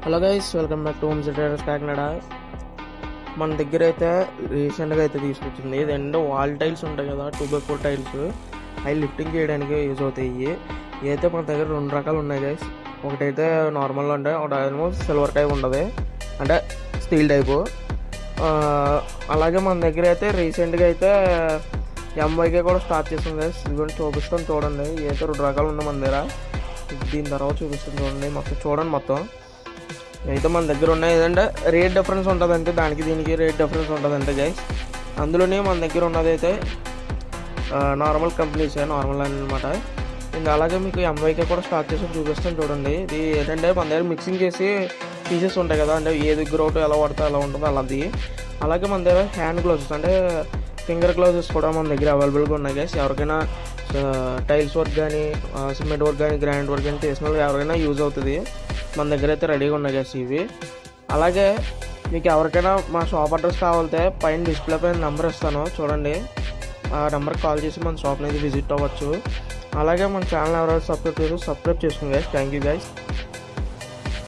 Hello guys, welcome back to home city Kakinada. మన దగ్గర అయితే రీసెంట్గా అయితే తీసుకొచ్చింది రెండు వాల్ టైల్స్ ఉంటాయి కదా, 2x4 టైల్స్. అవి లిఫ్టింగ్ చేయడానికి యూజ్ అవుతాయి. ఇవి అయితే మన దగ్గర రెండు రకాలు ఉన్నాయి గైస్. ఒకటైతే నార్మల్గా ఉంటాయి, ఒకటేమో సిల్వర్ టైప్ ఉంటుంది, అంటే స్టీల్ టైపు. అలాగే మన దగ్గర అయితే రీసెంట్గా అయితే ఎంవైకే కూడా స్టార్ట్ చేస్తుంది గైస్. ఇదిగోండి చూపిస్తాను చూడండి. ఇవి అయితే రెండు రకాలు ఉన్నాయి మన దగ్గర. దీని తర్వాత చూపిస్తాను చూడండి. మొత్తం అయితే మన దగ్గర ఉన్నాయి. ఏదంటే రేట్ డిఫరెన్స్ ఉంటుంది, అంటే దానికి దీనికి రేట్ డిఫరెన్స్ ఉంటుంది అంటే గైస్. అందులోనే మన దగ్గర ఉన్నది అయితే నార్మల్ కంపెనీస్, నార్మల్ అనమాట. ఇంకా అలాగే మీకు ఎంవైకే కూడా స్టార్ట్ చేసి చూపిస్తాను చూడండి. ఇది ఏంటంటే మన దగ్గర మిక్సింగ్ చేసి పీసెస్ ఉంటాయి కదా, అంటే ఏది గ్రౌట్ ఎలా పడితే ఎలా ఉంటుందో అలాంటి. అలాగే మన దగ్గర హ్యాండ్ గ్లౌజెస్, అంటే ఫింగర్ గ్లౌజెస్ కూడా మన దగ్గర అవైలబుల్గా ఉన్నాయి గైస్. ఎవరికైనా టైల్స్ వర్క్ కానీ, సిమెంట్ వర్క్ కానీ, గ్రానైట్ వర్క్ కానీ చేసిన వాళ్ళు ఎవరికైనా యూజ్ అవుతుంది. మన దగ్గర అయితే రెడీగా ఉన్నాయి గైస్ ఇవి. అలాగే మీకు ఎవరికైనా మా షాప్ అడ్రస్ కావాలంటే పైన డిస్ప్లే పైన నెంబర్ ఇస్తాను చూడండి. ఆ నెంబర్కి కాల్ చేసి మన షాప్ని అయితే విజిట్ అవ్వచ్చు. అలాగే మన ఛానల్ ఎవరైనా సబ్స్క్రైబ్ చేసుకోండి గైస్. Thank you guys.